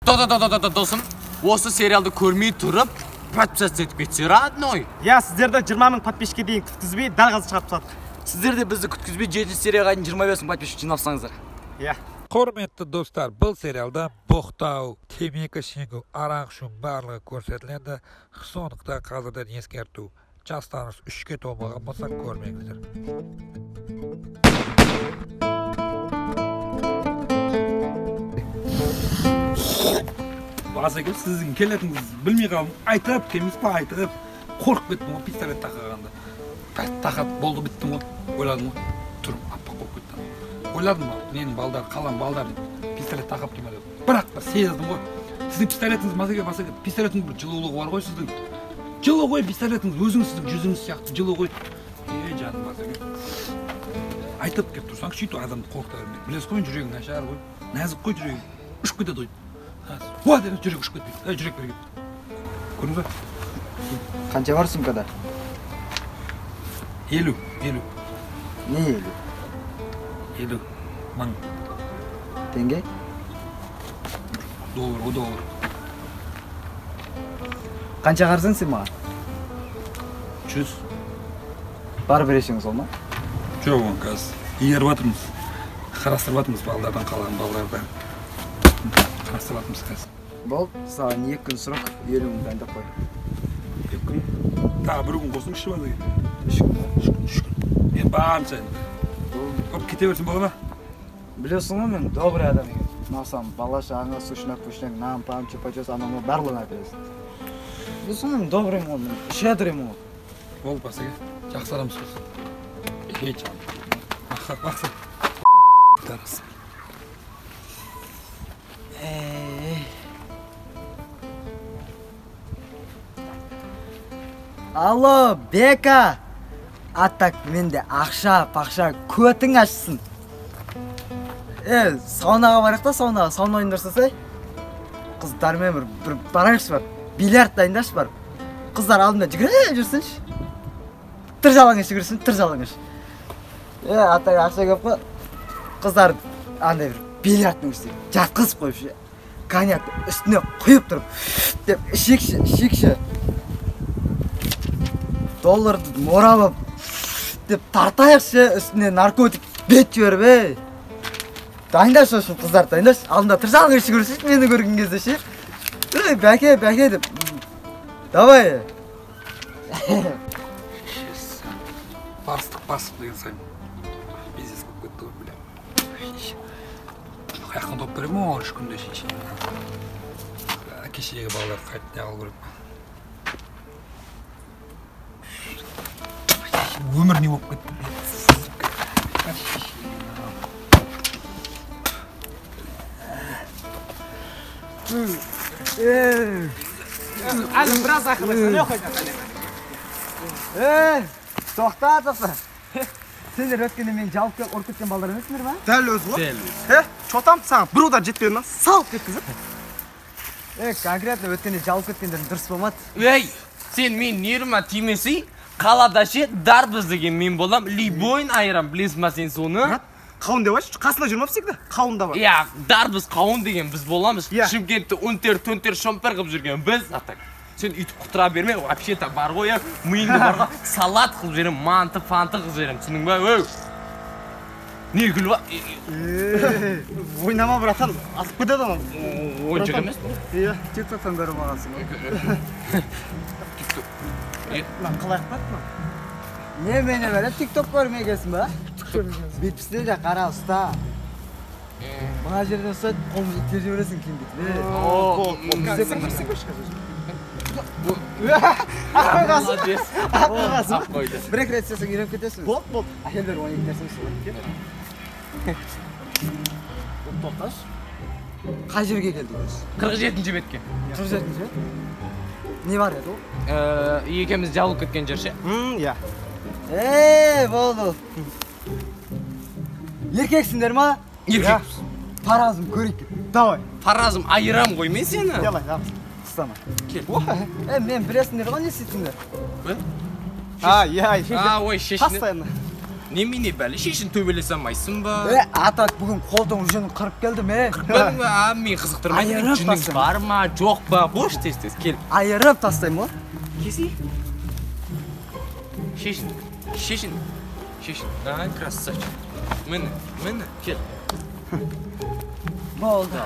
Досым, осы сериалды көрмей тұрып, подписаться етіп кетсе, родной. Я сіздерді 20 000 подписчикке дейін күткізбей дәл қазір шығарып тастадық. Сіздер де бізді күткізбей 7 серияға дейін 25 000 подписчик жинапсаңыздар. Я. Құрметті достар, бұл сериалда боқтау, темекі шегу, арақ ішу барлығы көрсетіледі. Сондықтан қазірден ескерту. Жастарыңыз 3-ке толмаған болса көрмеңіздер. Басеке, сіздің келетіңіз білмей қалдым. Айтып, келмес па айтып. Қорқып кеттім ғой, пистолет тақағанда. Тақап болды біттім ғой. Ойладым ғой. Тұрып, аппақ болып кеттім. Ойладым ғой, менің балдар, қалам балдар пистолет тақап деймін деп. Бірақ та сездім ғой. Сіздің пистолетіңіз басеке, пистолетіңіз бір жылулығы бар ғой сіздің. Жылы ғой пистолетіңіз, өзіңіз сіздің жүзіңіз сияқты жылы ғой. Жаным басеке. Айтып кеп тұрсаң, сөйтіп адамды қорқыта бермей. Білесіз ғой, жүрегің нашар ғой. Нәзік қой жүрегің. Ұшып кетеді ғой. Уа деді, жүрек ұшып кетпейді. Жүрек берген. Көрдіңіз ба? Қанша бар сумкада? 50. Не 50? 50 мың. Теңге? Доллар. Қанша қарызың сен маған? 100. Бар бересің сол ма? Жоқ, оны қазір. Егеріп жатырмыз. Қарастырып жатырмыз балдардан қалған балдардан. Қарастырып жатырмыз қазір. Бол, саған 2 күн сұрық 50 мың дайындап қой. 2 күн. Тағы 1 күн қосың ішіп алды. 3 күн. Мен барымша енді. Көп кете берсін бола ма? Білесің ғой мен добрый адам екен. Мақсам, бала-шағаңа сушнак, нам, пам, чупа-чус, анау барлығын әпересің. Білесің ғой мен добрыймын ғой, мен щедрыймын ғой. Бол, басеке. Жақсы адамсыз. Жаным. Бақсы. Тарасы. Алло, Бека! Аттак менде ақша көтің ашсын. Саунаға барық та, сауна ойындарсыз, қыздармен бір барайықшы бар. Бильярд дайындаш бар. Қыздар алдында жүрсінші. Тыр жалаңыш жүгірсін, тыр жалаңыш. Аттак ақша көп қой. Қыздар андай бір бильярдтың үстіне жатқызып қойып, коньякты үстіне құйып тұрып, деп ішекші. Долларды морабып, деп тартайықшы, үстіне наркотик бет жіберіп, дайындаш үшін қыздар дайындаш, алдында тыр жалаңыш жүгірсін, мені көрген кезде ше. Бәке деп, давай. Бастық деген сайын. Бизнес көп кетті ғой, білем. Қаяқтан топ берем ма, 13 күнде шешейін. Кешегі балаларды қайтып не қылу керек. Өмір не болып кетті. Әлім біраз ақылайсың, не қойды? Тоқта. Сендер өткенде мен жалып кеп ұрып кеткен балдар емесіңдер ма? Дәл өзі ғой. Чотам саған бір удар жетпеді ма? Салып кеткізіп. Конкретно өткенде жалып кеткендерін дұрыс болмады. Сен мен неріма тимесі, қалада ше дарбыз деген мен болам, либойын айырам, білесің ма сен соны? Қауын деп айтшы, қасында жүрмеп всегда, қауында бар. Дарбыз қауын деген біз боламыз. Шымкентті өнтер шомпер қып жүрген біз. Сен үйтіп құтыра берме, вообще-то бар ғой, миыңды барға салат қылып жерем, манты-фанты қылып жерем, түсінің ба? Не күл ба? Ойнама, братан, атып кетеді ана. Ойыншық емес? Тик-токтан көріп алғансың ғой. Қалай ақпады ма? Не мені бәрі тик-ток көрмегесің ба? Бетпісте де қара ұста. Мұна жерден ұстайды, қолымыз иттер жібересің кейін бетпе. Бір-ек рет сесің үйреніп кетесің. Болды. Әкелдер 12 нәрсің сұлы. Тоқташ. Қай жерге келдіңіз? 47-ші бетке. 47-ші? Не бар еді ол? Екеміз жалып кеткен жер ше? Болды. Еркексіңдер ма? Еркекпіз. Паразым көрейік. Давай. Паразым айырам ғой мен сені. Делай, Қыстама. Кел. Мен білесіңдер ғой не істейтіңдер? Ой, шешіне. постоянно. Немене бәле шешін төбелесе алмайсың ба? Ата бүгін қолдың жүнін қырып келдім, Қырып мен қызықтырмайды. Айырып Жүнің тастайм. бар ма, жоқ па? Қош тез-тез кел. Айырып тастайм ғой. Кесей. Шешін. Ай, красавчик. Міне, кел. Болды.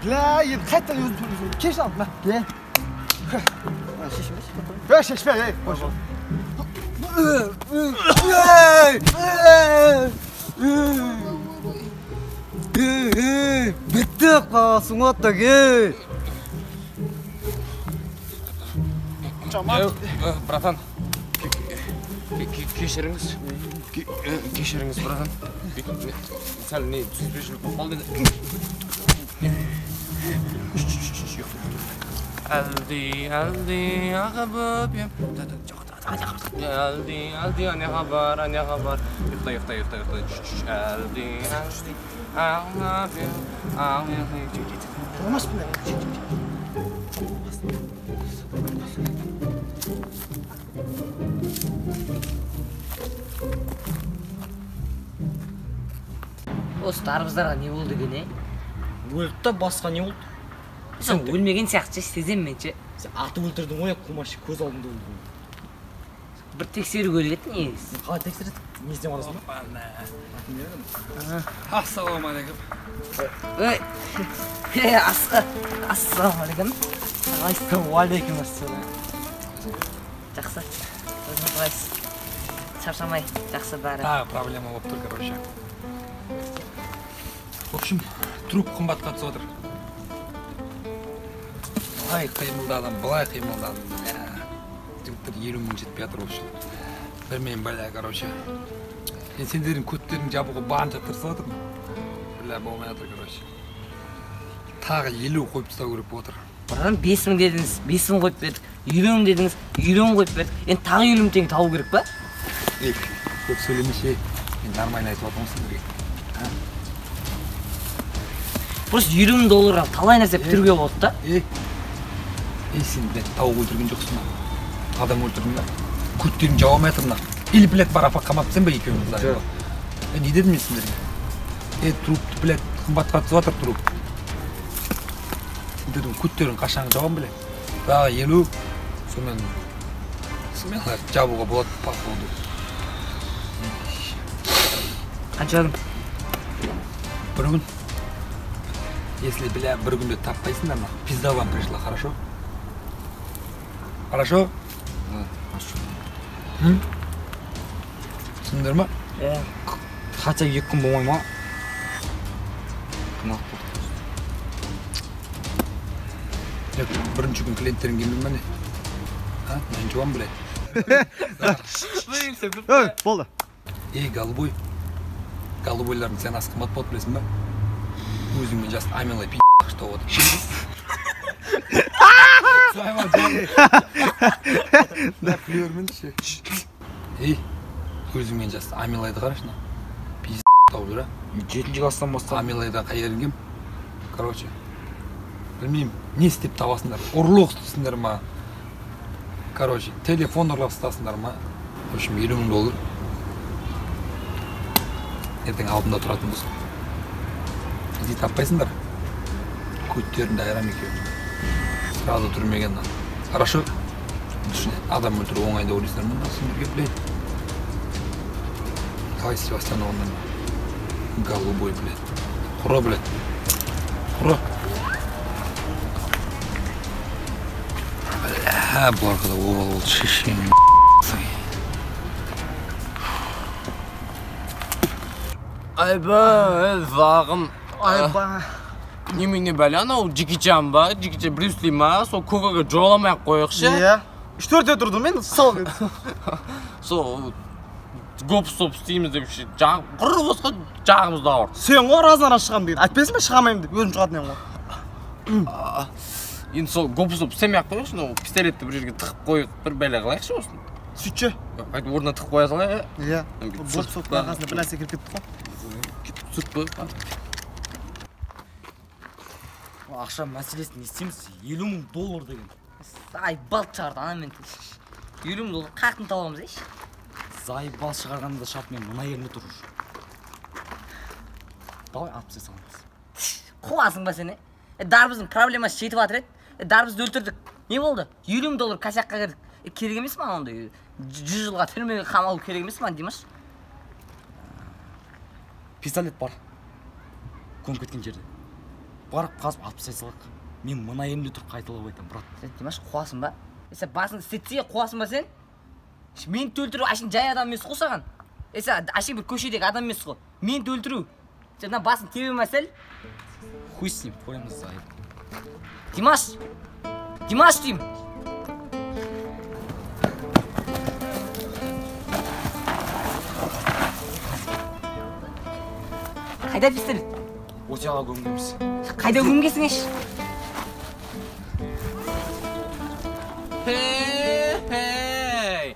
Ля, енді қайтадан өзім төлейсің. Кеш алып, мә. Gel. Шешпе, қош. Bitti қаласың отта кел. Братан. Кешіріңіз. Кешіріңіз, братан. Сәл не түспешілік болып қалды. Әлді, ағыбып ем. Әлді, ане хабар. Ұйықта. Әлді, ағыбып ем. Olmaz mı? Осы тарбыздарға не болды екен, Өлді да басқа не болды? Сен өлмеген сияқты сезем менше. Сен атып өлтірдің ғой, қумашы көз алдында өлді. Бір тексеру керек еді негізі. Қалай тексереді? Не істеп арасың ба? Ассалаумағалейкум. Ой, ассалаумағалейкум. Ассалаумағалейкум. Жақсы. Өзің қалайсыз? Шаршамай, жақсы бәрі. Тағы проблема болып тұр, короче. В общем, труп қымбатқа түсіп отыр. Былай қимылдадым, былай қимылдадым. Жігіттер 50 мың жетпей жатыр вообще. Білмеймін бәле, короче. Мен сендердің көттерін жабуға барынша тырысып отырмын. Бля, болмай жатыр, короче. Тағы 50 қойып тастау керек болып отыр. Бұрын 5 мың дедіңіз, 5 мың қойып бердік. 50 мың дедіңіз, 50 мың қойып бердік. Енді тағы 50 мың теңге табу керек па? Көп сөйлемеші. Мен нормально айтып жатырмын сендерге. Просто 50 мың долларға талай нәрсе бітіруге болады да. Сен тауық өлтірген жоқсың ба? Адам өлтірдің ба? Көттерін жауа алмай жатырмын. Или, блядь, бар апа қамапсың ба екеуіміз? Не дедім мен сендерге? Трупты, блядь, қымбатқа түсіп жатыр труп. Дедім, көттерін қашан жауам, блядь. Дағы 50, сонымен жабуға болады, пақ болды. Қанша күн? Бір күн. Если, бля, бір күнде таппайсыңдар ма, пизда вам пришла, хорошо? Хорошо? Түсіндіңдер ма? Қанша 2 күн болмай ма? Бірінші күн клиенттерің келмей ма не? Мен жуам, блядь. Болды. Голубой. Голубойлардың сен асы қымбат болды, білесің ба? Өзіңмен жас амилай пи*** что вот. Да, күлермін ше. Өзіңмен жас амилайды қарашына. Пи*** тауып жүр, 7-ші класстан бастап. Амилайдан қайыргем. Короче, білмеймін, не істеп табасыңдар? Ұрлық істейсіңдер ма? Короче, телефон ұрлап ұстасыңдар ма? В общем, 50 мың доллар. Ертең алдында тұратын болсын. Іздей таппайсыңдар. Көттерінде айрам екеуі. Сразу түрмеген. Хорошо? Адам өлтіру оңайда ойлайсыңдар ма? Сендерге, блядь. Давай Севастьян оғандан. Голубой, блядь. Құра, блядь. Құра. Бля, бұларға да обал болды. Шешен. Айба, зағым. Айба. Немене бәле, анау Джеки Чан ба? Джеки Чан Брюс Ли ма? Сол көкеге жоламай-ақ қойықшы. Иә. 3-4-те тұрдым мен, сал деді. Сол гоп-стоп істейміз деп ше. Құр босқа жағымызда ауыр. Сен ғой разынан шығам деген. Айтпайсың ба шығамайым деп, өзім шығатын едім ғой. Енді сол гоп-стоп істемей-ақ қойықшы, пистолетті бір жерге тықып қойып, бір бәле қылайықшы осын. Сөйтші. Айтып орнына тықып қоя салайық. Иә. Гоп-стоптың арқасында бір нәрсе кіріп кетті ғой. Сүрт қой. Ақша мәселесін не істейміз? $50,000 деген. Ай, бал шығарды, ана мен $50,000 қақтың табамыз, еш? Зай бал шығарғанда шарт мен мына ерінде тұрыр. Давай атып саламыз. Қуасың ба сені? Дарбыздың проблемасы жетіп атыр еді. Дарбызды өлтірдік. Не болды? $50,000 косякқа кірдік. Керек емес ма ондай? 100 жылға түрмеге қамалу керек емес ма, Димаш? Пистолет бар. Көміп кеткен жерде. Барып қазып атып салсақ. Мен мына ерінде тұрып қайталап айтам, брат. Димаш, қуасың ба? Сен басын істетсе қуасың ба сен? Мені өлтіру ашын жай адам емес қой саған. Ашын бір көшедегі адам емес қой. Мені өлтіру. Сен басын тебе мәсел? Хуй с ним, қоямыз Зай. Димаш! Димаш деймін. Қайда пистолет? Отяға көмгеміз. Қайда көмгесің еш? Hey!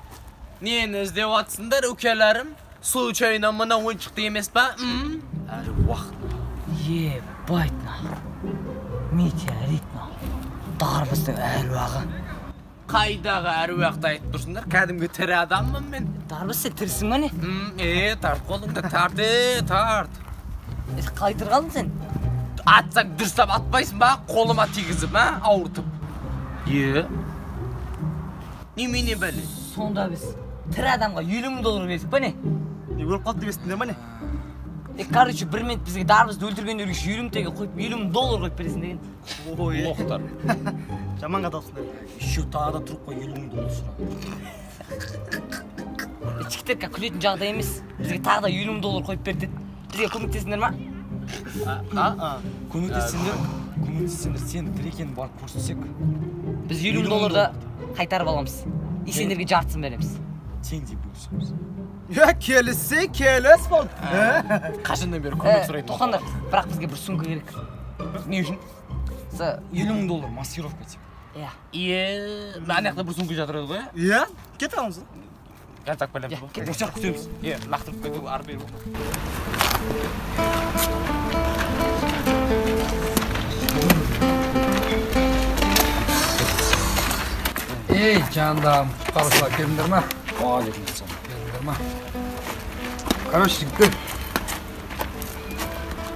Neni іздеп атсыңдар, өкелерім? Случайно мына ойыншықты емес па? Әрі уақыт. Ебайт нахуй. Метеорит нахуй. Дарбыздың әруағы. Қайдағы әруақты айтып тұрсыңдар? Кәдімгі тірі адаммын мен. Дарбыз сен тірісің ба не? Тарт қолыңды, тарт. Қалай тұрғалдың сен? Атсаң дұрыстап атпайсың ба? Қолыма тигізіп, ауыртып. Немене бәле? Сонда біз тірі адамға $50,000 бердік па не? Не өліп қалды деп естіңдер ма не? Короче, бір минут бізге дарбызды өлтіргендер үшін $50,000 қойып $50,000 қойып бересің деген. Ой, Лоқтар. жаман қаталсыңдар. Еще тағы да тұрып қой $50,000 сұра. Жігіттерге күлетін жағдай емес. Бізге тағы да $50,000 қойып берді. Бізге көмектесіңдер ма? Көмектесіңдер, сен тірі екенін барып көрсетсек. Біз $50,000-ды қайтарып аламыз. И сендерге жартысын береміз. Теңдей бөлісеміз. Келіс болды. Қашаннан бері көмек сұрайды. Тоқандар, бірақ бізге бір сумка керек. Не үшін? $50,000 маскировка тек. Ана жақта бір сумка жатыр еді ғой? Кет аламыз. Так білеміз ғой. Осырақ күтеміз. Лақтырып кету, ары бері ғой. Ey canım, karısılar geldiler mi? Aleykümselam. Geldiler mi? Короче, жігіттер.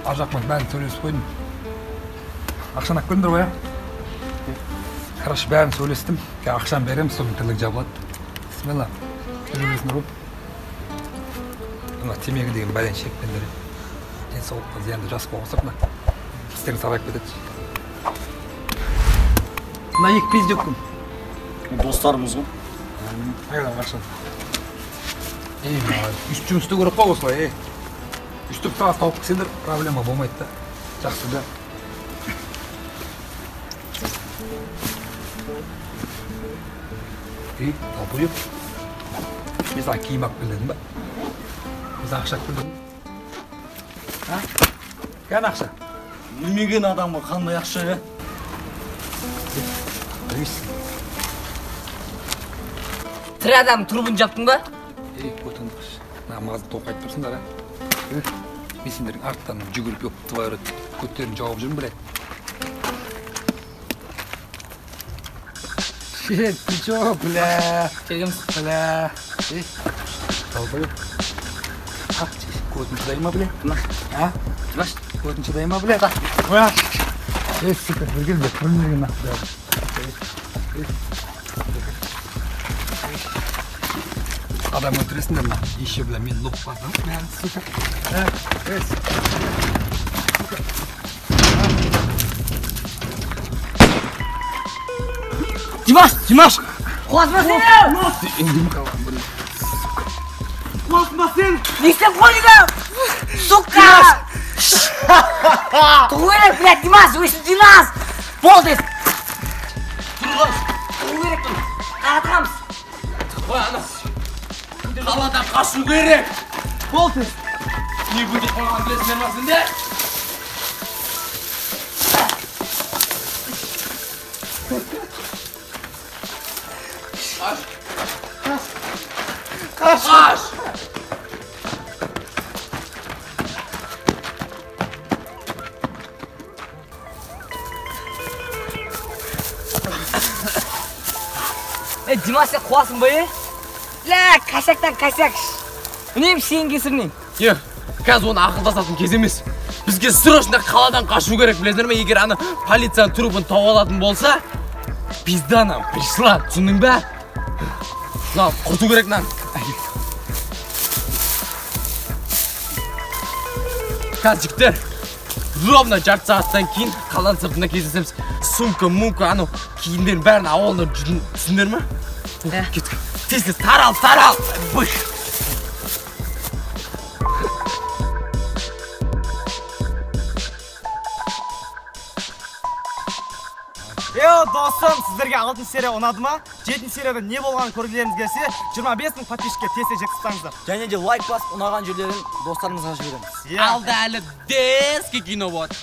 Ажақпен бәрін сөйлесіп қойдым. Ақшаны алып келдіңдер ғой, Короче, бәрін сөйлестім. Ақшаны беремін, соның тірлік жабылады. Бисмилла. Сөйлесіңдер ғой. Мына темекі деген бәлен шекпендер. Денсаулыққа зиянды жас болғансақ, мына істерің сарайып кетеді. Мына екі пиздек кім? Достарымыз ғой. Қайдан қашан? Үстім үсті көріп қой осылай, Үстіп сағат тауып кісендер, проблема болмайды да. Жақсы да. Тауып мен саған киім алып келдім ба? Мен саған ақша алып келдім. Қайдан ақша? Білмеген адамға қандай ақша, Білмейсің. Тірі адам тұрбын жаптың ба? Көтіңдіш. Намазды тоқайтып тұрсыңдар, Мен сендердің арттарынан жүгіріп өп тұва өрет. Көттерін жауып жүрмін, блядь. Ты чё, бля? Келгеміз. Бля. Долбоёб. Көтің шыдай ма, бля? Димаш. Көтің шыдай ма, бля? Сука, бірген бе, көрмеген ақ, бля. Адам өлтіресіңдер ма? Еще, бля, мен лоқ бардым. Сука. Димаш! Қуасма сен! Ендім қалған, бля. Қуасма сен! Не істеп қойдың? Сука! Тұғу керек, блядь, Димаш! Өйсін Димаш! Болды! Тұғу керек тұр! Қағатығамыз! Ой, анас! Қаладан қашу керек! Болды! Не будет қойған білесіңдер ма сендер? Қаш! Димаш сен қуасың ба, Ля, косяктан косяк. Үнемі сен кесірінен. Қазір оны ақылдасатын кез емес. Бізге срочно қаладан қашу керек, білесіңдер ме? Егер аны полицияның трупын тауып алатын болса, пизда нам пришла, түсіндің бе? Нам құрту керек нам. Қазір жігіттер, ровно жарты сағаттан кейін қаланың сыртында кездесеміз. Сумка, анау киімдерін бәрін ауылына жүрін, түсіндер ме? Кеттік. Тез, тарал! Бұш! Достым, сіздерге 6 серия ұнады ма? 7 серияда не болғанын көргілеріңіз келсе, 25 000 подписчикке тез жеткізсаңыздар. Және де лайк басып, ұнаған жерлерін достарыңызға жібереміз. Алда әлі деске кино болады.